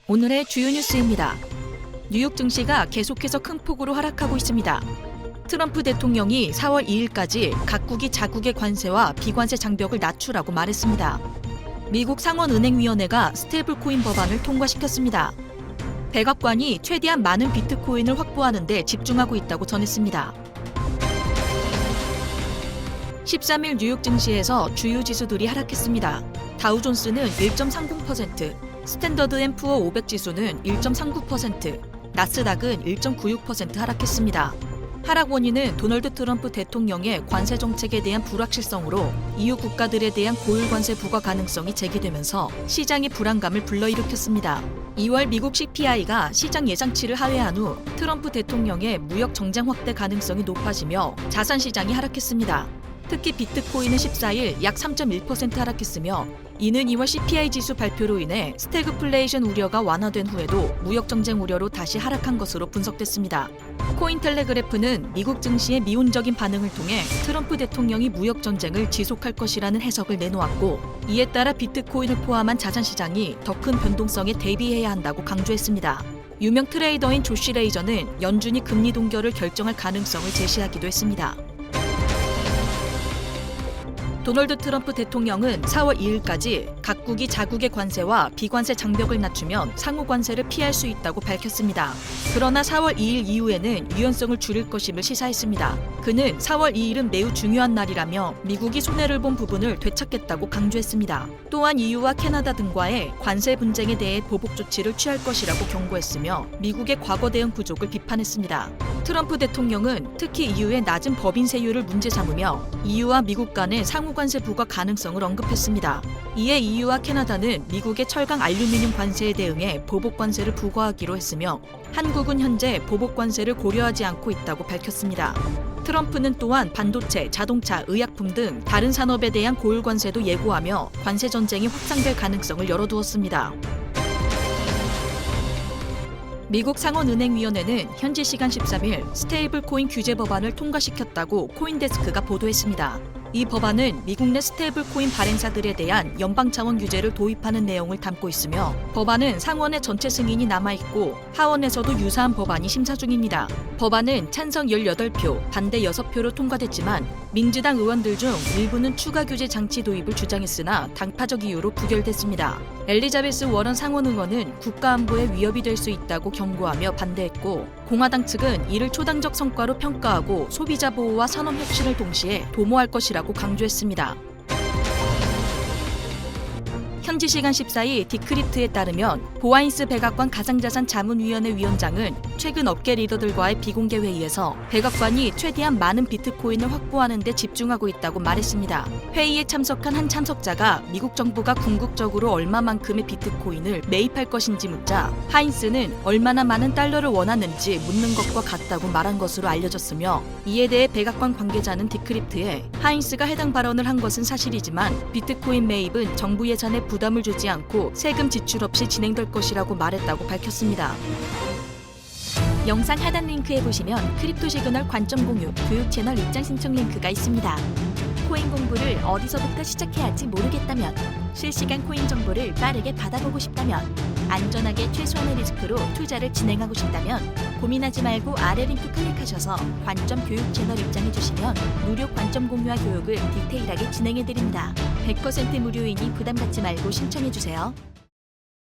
오늘의 주요 뉴스입니다. 뉴욕 증시가 계속해서 큰 폭으로 하락하고 있습니다. 트럼프 대통령이 4월 2일까지 각국이 자국의 관세와 비관세 장벽을 낮추라고 말했습니다. 미국 상원은행위원회가 스테이블코인 법안을 통과시켰습니다. 백악관이 최대한 많은 비트코인을 확보하는 데 집중하고 있다고 전했습니다. 13일 뉴욕 증시에서 주요 지수들이 하락했습니다. 다우존스는 1.30%, 스탠더드 앤 푸어 500 지수는 1.39%, 나스닥은 1.96% 하락했습니다. 하락 원인은 도널드 트럼프 대통령의 관세 정책에 대한 불확실성으로 EU 국가들에 대한 고율 관세 부과 가능성이 제기되면서 시장의 불안감을 불러일으켰습니다. 2월 미국 CPI가 시장 예상치를 하회한 후 트럼프 대통령의 무역 정장 확대 가능성이 높아지며 자산 시장이 하락했습니다. 특히 비트코인은 14일 약 3.1% 하락했으며 이는 2월 CPI 지수 발표로 인해 스태그플레이션 우려가 완화된 후에도 무역 정쟁 우려로 다시 하락한 것으로 분석됐습니다. 코인텔레그래프는 미국 증시의 미온적인 반응을 통해 트럼프 대통령이 무역 전쟁을 지속할 것이라는 해석을 내놓았고 이에 따라 비트코인을 포함한 자산 시장이 더 큰 변동성에 대비해야 한다고 강조했습니다. 유명 트레이더인 조시 레이저는 연준이 금리 동결을 결정할 가능성을 제시하기도 했습니다. 도널드 트럼프 대통령은 4월 2일까지 각국이 자국의 관세와 비관세 장벽을 낮추면 상호 관세를 피할 수 있다고 밝혔습니다. 그러나 4월 2일 이후에는 유연성을 줄일 것임을 시사했습니다. 그는 4월 2일은 매우 중요한 날이라며 미국이 손해를 본 부분을 되찾겠다고 강조했습니다. 또한 EU와 캐나다 등과의 관세 분쟁에 대해 보복 조치를 취할 것이라고 경고했으며 미국의 과거 대응 부족을 비판했습니다. 트럼프 대통령은 특히 EU의 낮은 법인 세율을 문제 삼으며 EU와 미국 간의 상호 관세 부과 가능성을 언급했습니다. 이에 EU와 캐나다는 미국의 철강 알루미늄 관세에 대응해 보복 관세를 부과하기로 했으며 한국은 현재 보복 관세를 고려하지 않고 있다고 밝혔습니다. 트럼프는 또한 반도체, 자동차, 의약품 등 다른 산업에 대한 고율 관세도 예고하며 관세 전쟁이 확산될 가능성을 열어두었습니다. 미국 상원은행위원회는 현지 시간 13일 스테이블코인 규제 법안을 통과시켰다고 코인데스크가 보도했습니다. 이 법안은 미국 내 스테이블코인 발행사들에 대한 연방 차원 규제를 도입하는 내용을 담고 있으며 법안은 상원의 전체 승인이 남아있고 하원에서도 유사한 법안이 심사 중입니다. 법안은 찬성 18표, 반대 6표로 통과됐지만 민주당 의원들 중 일부는 추가 규제 장치 도입을 주장했으나 당파적 이유로 부결됐습니다. 엘리자베스 워런 상원 의원은 국가안보에 위협이 될 수 있다고 경고하며 반대했고 공화당 측은 이를 초당적 성과로 평가하고 소비자 보호와 산업 혁신을 동시에 도모할 것이라고 강조했습니다. 현지 시간 14일 디크립트에 따르면 보아인스 백악관 가상자산 자문위원회 위원장은 최근 업계 리더들과의 비공개 회의에서 백악관이 최대한 많은 비트코인을 확보하는 데 집중하고 있다고 말했습니다. 회의에 참석한 한 참석자가 미국 정부가 궁극적으로 얼마만큼의 비트코인을 매입할 것인지 묻자 하인스는 얼마나 많은 달러를 원하는지 묻는 것과 같다고 말한 것으로 알려졌으며 이에 대해 백악관 관계자는 디크립트에 하인스가 해당 발언을 한 것은 사실이지만 비트코인 매입은 정부 예산에 부담을 주지 않고 세금 지출 없이 진행될 것이라고 말했다고 밝혔습니다. 영상 하단 링크에 보시면 크립토 시그널 관점 공유 교육 채널 입장 신청 링크가 있습니다. 코인 공부를 어디서부터 시작해야 할지 모르겠다면, 실시간 코인 정보를 빠르게 받아보고 싶다면, 안전하게 최소한의 리스크로 투자를 진행하고 싶다면 고민하지 말고 아래 링크 클릭하셔서 관점 교육 채널 입장해 주시면 무료 관점 공유와 교육을 디테일하게 진행해 드립니다. 100% 무료이니 부담 갖지 말고 신청해 주세요.